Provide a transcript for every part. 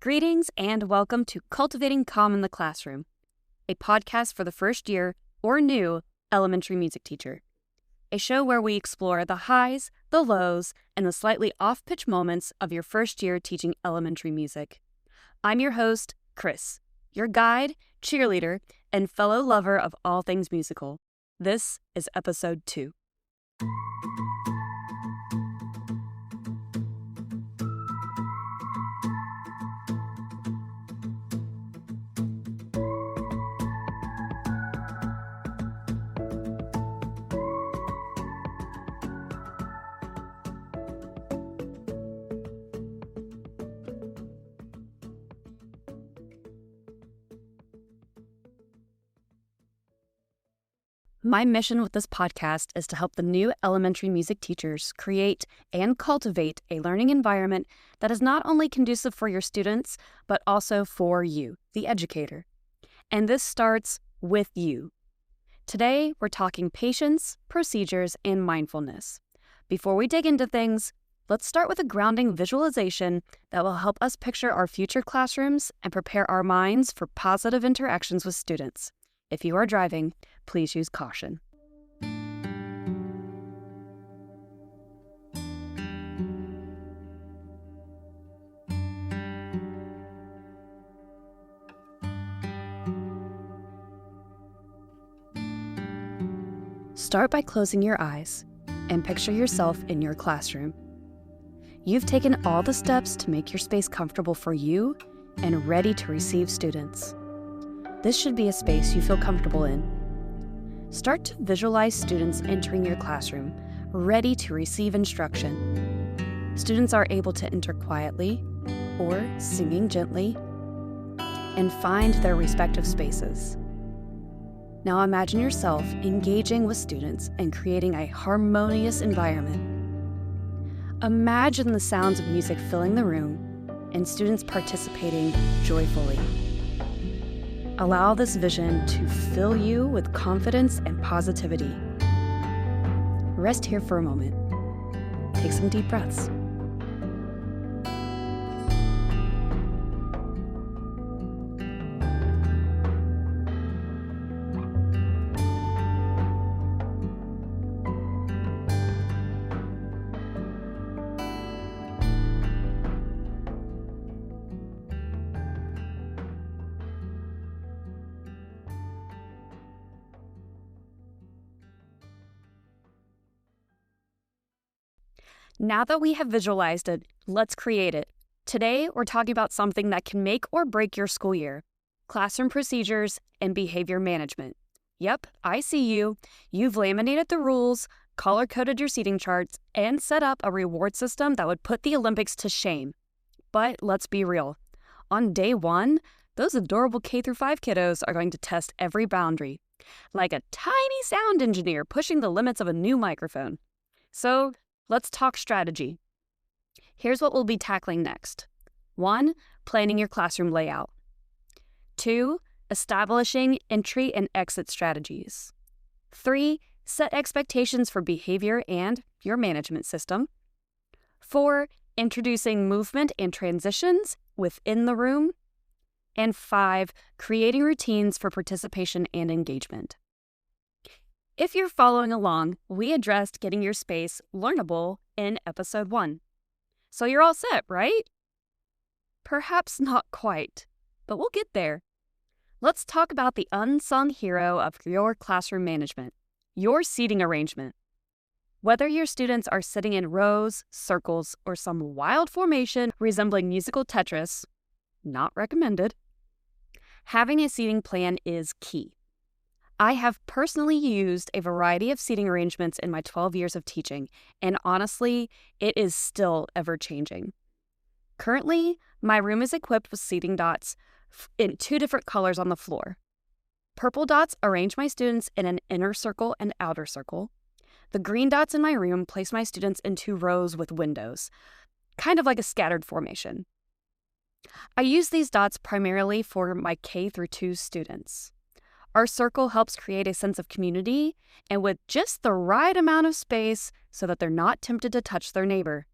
Greetings and welcome to Cultivating Calm in the Classroom, a podcast for the first year or new elementary music teacher. A show where we explore the highs, the lows, and the slightly off-pitch moments of your first year teaching elementary music. I'm your host, Chris, your guide, cheerleader, and fellow lover of all things musical. This is episode 2. My mission with this podcast is to help the new elementary music teachers create and cultivate a learning environment that is not only conducive for your students, but also for you, the educator. And this starts with you. Today, we're talking patience, procedures, and mindfulness. Before we dig into things, let's start with a grounding visualization that will help us picture our future classrooms and prepare our minds for positive interactions with students. If you are driving, please use caution. Start by closing your eyes and picture yourself in your classroom. You've taken all the steps to make your space comfortable for you and ready to receive students. This should be a space you feel comfortable in. Start to visualize students entering your classroom, ready to receive instruction. Students are able to enter quietly or singing gently and find their respective spaces. Now imagine yourself engaging with students and creating a harmonious environment. Imagine the sounds of music filling the room and students participating joyfully. Allow this vision to fill you with confidence and positivity. Rest here for a moment. Take some deep breaths. Now that we have visualized it, let's create it. Today, we're talking about something that can make or break your school year: classroom procedures and behavior management. Yep, I see you. You've laminated the rules, color-coded your seating charts, and set up a reward system that would put the Olympics to shame. But let's be real. On day 1, those adorable K-5 kiddos are going to test every boundary, like a tiny sound engineer pushing the limits of a new microphone. So, let's talk strategy. Here's what we'll be tackling next. 1, planning your classroom layout. 2, establishing entry and exit strategies. 3, set expectations for behavior and your management system. 4, introducing movement and transitions within the room. And 5, creating routines for participation and engagement. If you're following along, we addressed getting your space learnable in episode 1. So you're all set, right? Perhaps not quite, but we'll get there. Let's talk about the unsung hero of your classroom management, your seating arrangement. Whether your students are sitting in rows, circles, or some wild formation resembling musical Tetris, not recommended, having a seating plan is key. I have personally used a variety of seating arrangements in my 12 years of teaching, and honestly, it is still ever-changing. Currently, my room is equipped with seating dots in 2 different colors on the floor. Purple dots arrange my students in an inner circle and outer circle. The green dots in my room place my students into rows with windows, kind of like a scattered formation. I use these dots primarily for my K-2 students. Our circle helps create a sense of community and with just the right amount of space so that they're not tempted to touch their neighbor.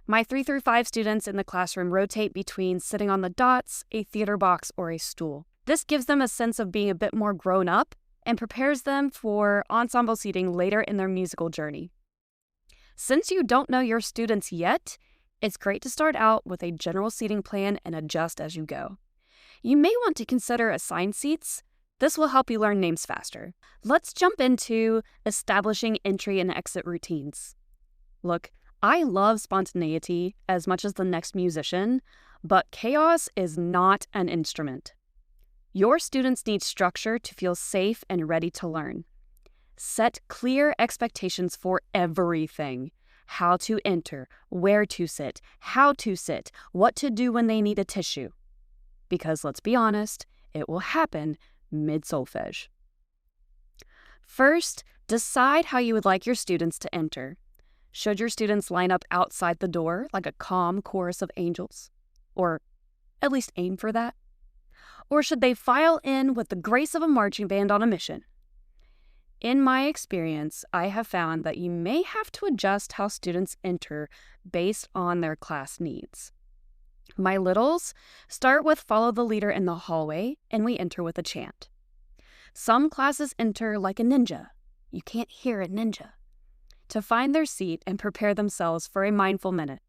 My 3 through 5 students in the classroom rotate between sitting on the dots, a theater box, or a stool. This gives them a sense of being a bit more grown up and prepares them for ensemble seating later in their musical journey. Since you don't know your students yet, it's great to start out with a general seating plan and adjust as you go. You may want to consider assigned seats. This will help you learn names faster. Let's jump into establishing entry and exit routines. Look, I love spontaneity as much as the next musician, but chaos is not an instrument. Your students need structure to feel safe and ready to learn. Set clear expectations for everything. How to enter, where to sit, how to sit, what to do when they need a tissue. Because let's be honest, it will happen mid-solfege. First, decide how you would like your students to enter. Should your students line up outside the door like a calm chorus of angels? Or at least aim for that? Or should they file in with the grace of a marching band on a mission? In my experience, I have found that you may have to adjust how students enter based on their class needs. My littles start with follow the leader in the hallway, and we enter with a chant. Some classes enter like a ninja. You can't hear a ninja. To find their seat and prepare themselves for a mindful minute.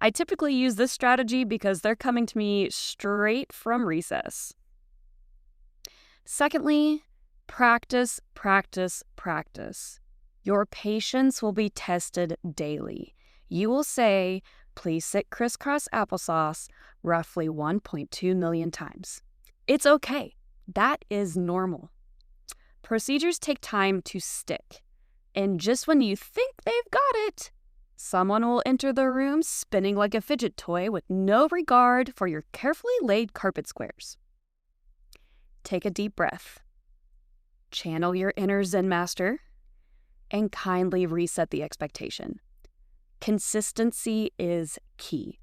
I typically use this strategy because they're coming to me straight from recess. Secondly, practice, practice, practice. Your patience will be tested daily. You will say, please sit crisscross applesauce roughly 1.2 million times. It's okay. That is normal. Procedures take time to stick. And just when you think they've got it, someone will enter the room spinning like a fidget toy with no regard for your carefully laid carpet squares. Take a deep breath. Channel your inner Zen master and kindly reset the expectation. Consistency is key.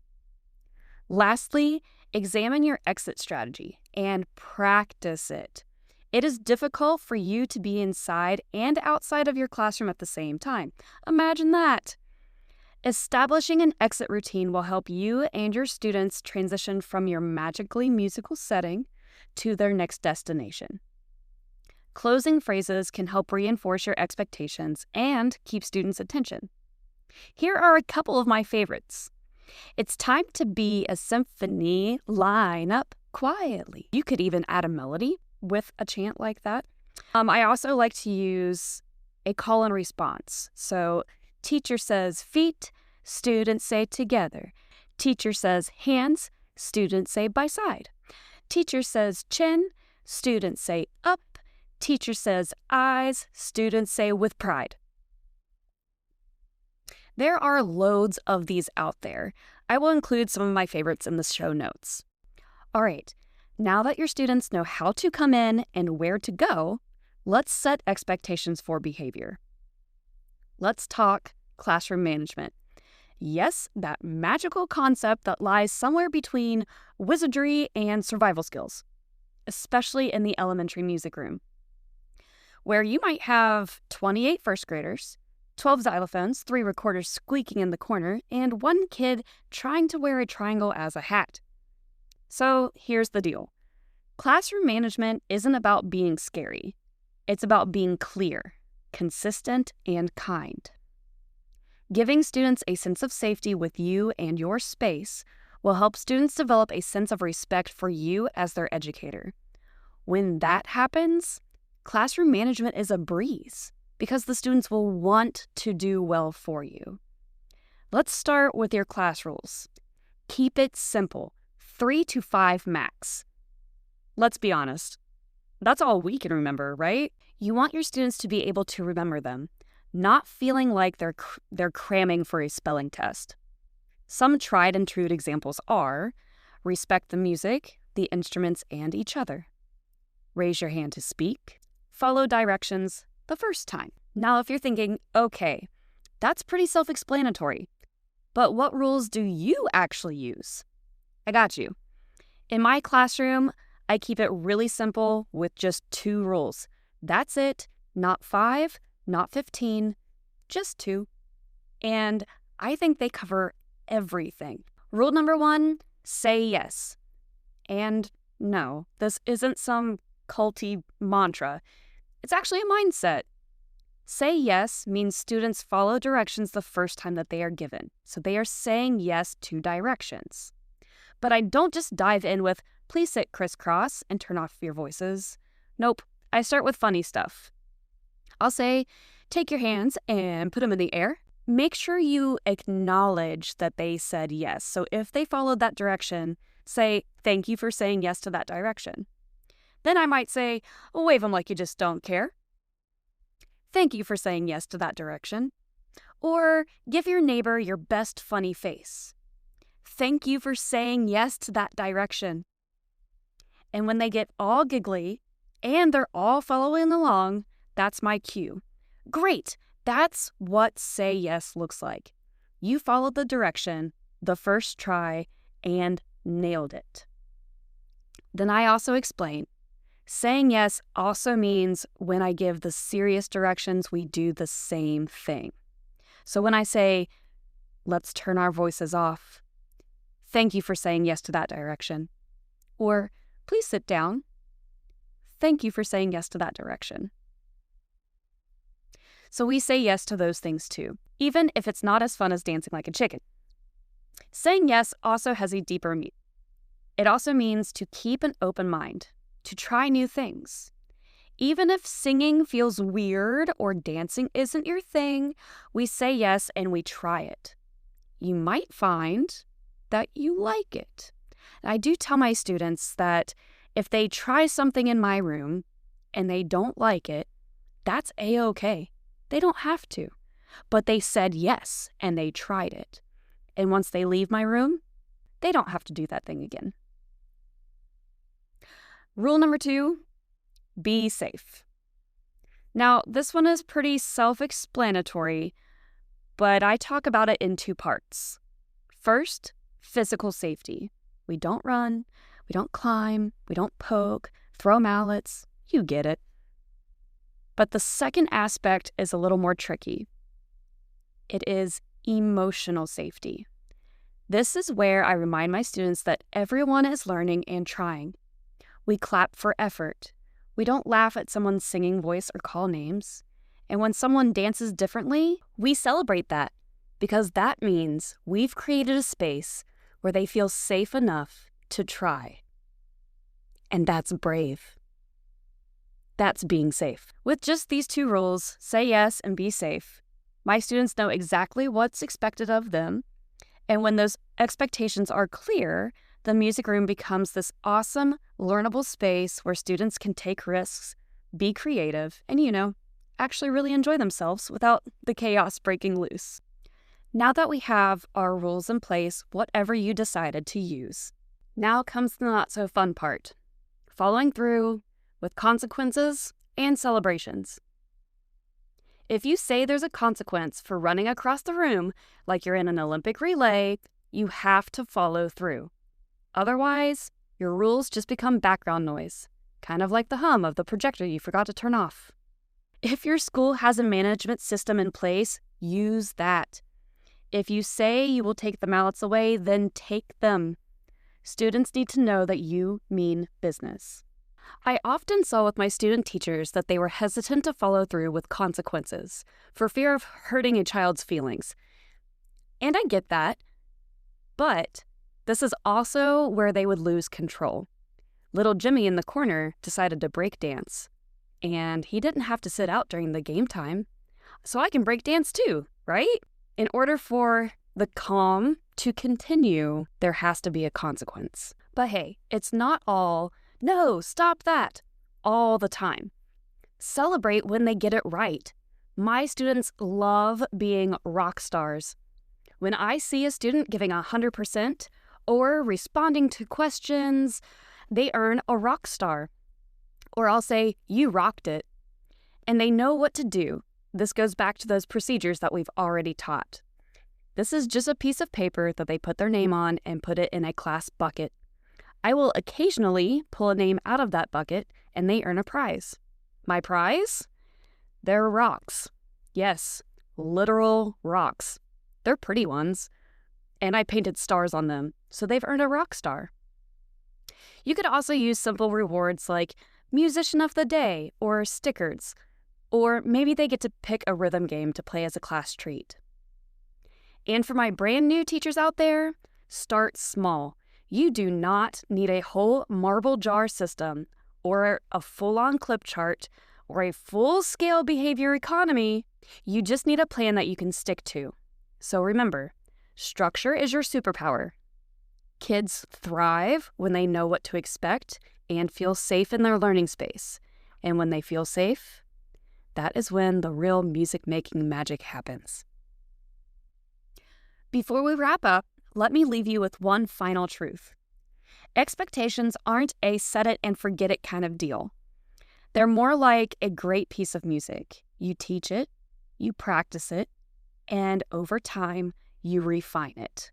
Lastly, examine your exit strategy and practice it. It is difficult for you to be inside and outside of your classroom at the same time. Imagine that. Establishing an exit routine will help you and your students transition from your magically musical setting to their next destination. Closing phrases can help reinforce your expectations and keep students' attention. Here are a couple of my favorites. It's time to be a symphony. Line up quietly. You could even add a melody with a chant like that. I also like to use a call and response. So teacher says feet, students say together. Teacher says hands, students say by side. Teacher says chin, students say up. Teacher says eyes, students say with pride. There are loads of these out there. I will include some of my favorites in the show notes. All right, now that your students know how to come in and where to go, let's set expectations for behavior. Let's talk classroom management. Yes, that magical concept that lies somewhere between wizardry and survival skills, especially in the elementary music room, where you might have 28 first graders, 12 xylophones, 3 recorders squeaking in the corner, and 1 kid trying to wear a triangle as a hat. So here's the deal. Classroom management isn't about being scary. It's about being clear, consistent, and kind. Giving students a sense of safety with you and your space will help students develop a sense of respect for you as their educator. When that happens, classroom management is a breeze because the students will want to do well for you. Let's start with your class rules. Keep it simple, 3 to 5 max. Let's be honest, that's all we can remember, right? You want your students to be able to remember them, not feeling like they're cramming for a spelling test. Some tried and true examples are respect the music, the instruments, and each other. Raise your hand to speak. Follow directions the first time. Now, if you're thinking, okay, that's pretty self-explanatory, but what rules do you actually use? I got you. In my classroom, I keep it really simple with just 2 rules. That's it, not 5, not 15, just 2. And I think they cover everything. Rule number 1, say yes. And no, this isn't some culty mantra. It's actually a mindset. Say yes means students follow directions the first time that they are given. So they are saying yes to directions. But I don't just dive in with, please sit crisscross and turn off your voices. Nope, I start with funny stuff. I'll say, take your hands and put them in the air. Make sure you acknowledge that they said yes. So if they followed that direction, say, thank you for saying yes to that direction. Then I might say, wave them like you just don't care. Thank you for saying yes to that direction. Or give your neighbor your best funny face. Thank you for saying yes to that direction. And when they get all giggly and they're all following along, that's my cue. Great, that's what say yes looks like. You followed the direction the first try and nailed it. Then I also explain, saying yes also means when I give the serious directions, we do the same thing. So when I say, let's turn our voices off, thank you for saying yes to that direction. Or, please sit down. Thank you for saying yes to that direction. So we say yes to those things too, even if it's not as fun as dancing like a chicken. Saying yes also has a deeper meaning. It also means to keep an open mind, to try new things. Even if singing feels weird or dancing isn't your thing, we say yes and we try it. You might find that you like it. And I do tell my students that if they try something in my room and they don't like it, that's a-okay. They don't have to. But they said yes and they tried it. And once they leave my room, they don't have to do that thing again. Rule number 2, be safe. Now, this one is pretty self-explanatory, but I talk about it in 2 parts. First, physical safety. We don't run, we don't climb, we don't poke, throw mallets. You get it. But the second aspect is a little more tricky. It is emotional safety. This is where I remind my students that everyone is learning and trying. We clap for effort. We don't laugh at someone's singing voice or call names. And when someone dances differently, we celebrate that because that means we've created a space where they feel safe enough to try. And that's brave. That's being safe. With just these 2 rules, say yes and be safe, my students know exactly what's expected of them. And when those expectations are clear, the music room becomes this awesome, learnable space where students can take risks, be creative, and, actually really enjoy themselves without the chaos breaking loose. Now that we have our rules in place, whatever you decided to use, now comes the not-so-fun part, following through with consequences and celebrations. If you say there's a consequence for running across the room like you're in an Olympic relay, you have to follow through. Otherwise, your rules just become background noise, kind of like the hum of the projector you forgot to turn off. If your school has a management system in place, use that. If you say you will take the mallets away, then take them. Students need to know that you mean business. I often saw with my student teachers that they were hesitant to follow through with consequences for fear of hurting a child's feelings. And I get that, but this is also where they would lose control. Little Jimmy in the corner decided to break dance, and he didn't have to sit out during the game time. So I can break dance too, right? In order for the calm to continue, there has to be a consequence. But hey, it's not all, no, stop that, all the time. Celebrate when they get it right. My students love being rock stars. When I see a student giving 100% or responding to questions, they earn a rock star. Or I'll say, you rocked it. And they know what to do. This goes back to those procedures that we've already taught. This is just a piece of paper that they put their name on and put it in a class bucket. I will occasionally pull a name out of that bucket and they earn a prize. My prize? They're rocks. Yes, literal rocks. They're pretty ones. and I painted stars on them, so they've earned a rock star. You could also use simple rewards like Musician of the Day or stickers, or maybe they get to pick a rhythm game to play as a class treat. And for my brand new teachers out there, start small. You do not need a whole marble jar system or a full-on clip chart or a full-scale behavior economy. You just need a plan that you can stick to. So remember, structure is your superpower. Kids thrive when they know what to expect and feel safe in their learning space. And when they feel safe, that is when the real music-making magic happens. Before we wrap up, let me leave you with one final truth. Expectations aren't a set-it-and-forget-it kind of deal. They're more like a great piece of music. You teach it, you practice it, and over time, you refine it.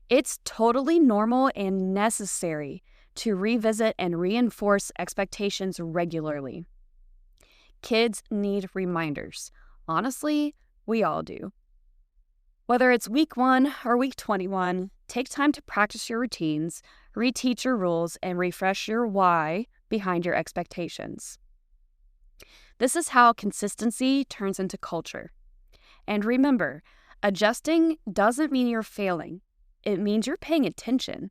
It's totally normal and necessary to revisit and reinforce expectations regularly. Kids need reminders. Honestly, we all do. Whether it's week 1 or week 21, take time to practice your routines, reteach your rules, and refresh your why behind your expectations. This is how consistency turns into culture. And remember, adjusting doesn't mean you're failing. It means you're paying attention.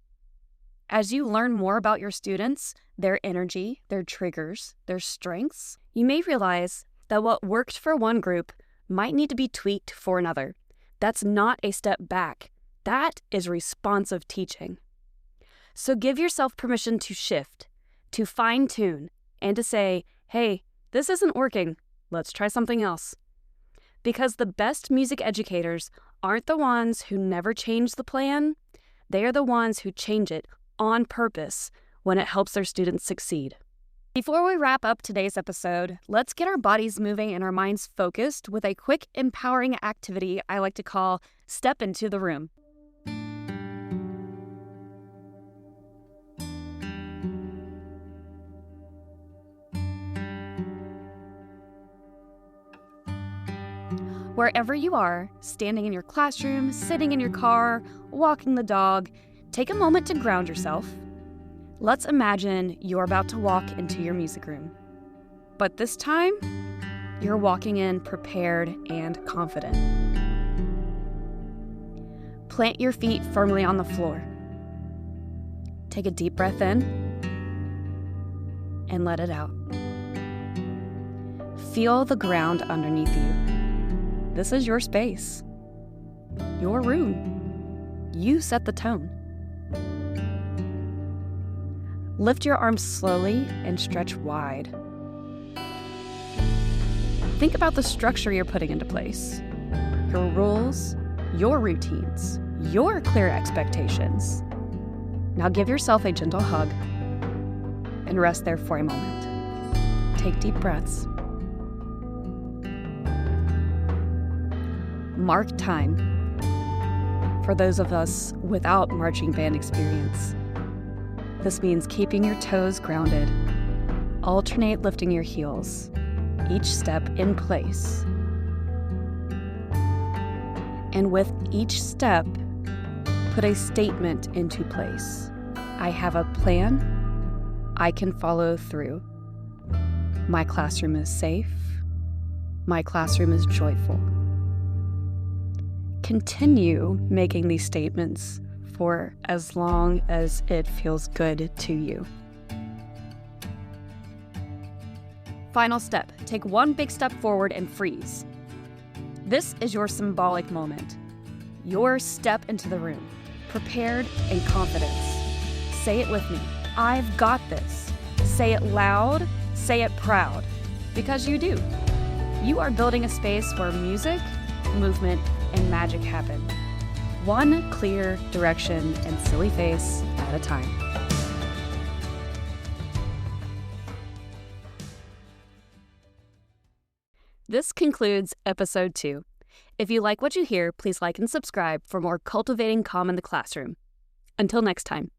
As you learn more about your students, their energy, their triggers, their strengths, you may realize that what worked for one group might need to be tweaked for another. That's not a step back. That is responsive teaching. So give yourself permission to shift, to fine-tune, and to say, hey, this isn't working. Let's try something else. Because the best music educators aren't the ones who never change the plan. They are the ones who change it on purpose when it helps their students succeed. Before we wrap up today's episode, let's get our bodies moving and our minds focused with a quick, empowering activity I like to call Step Into the Room. Wherever you are, standing in your classroom, sitting in your car, walking the dog, take a moment to ground yourself. Let's imagine you're about to walk into your music room. But this time, you're walking in prepared and confident. Plant your feet firmly on the floor. Take a deep breath in and let it out. Feel the ground underneath you. This is your space, your room. You set the tone. Lift your arms slowly and stretch wide. Think about the structure you're putting into place. Your rules, your routines, your clear expectations. Now give yourself a gentle hug and rest there for a moment. Take deep breaths. Mark time. For those of us without marching band experience, this means keeping your toes grounded. Alternate lifting your heels, each step in place. And with each step, put a statement into place. I have a plan. I can follow through. My classroom is safe. My classroom is joyful. Continue making these statements for as long as it feels good to you. Final step, take one big step forward and freeze. This is your symbolic moment. Your step into the room, prepared and confident. Say it with me. I've got this. Say it loud, say it proud, because you do. You are building a space where music, movement, and magic happen. One clear direction and silly face at a time. This concludes episode 2. If you like what you hear, please like and subscribe for more Cultivating Calm in the Classroom. Until next time.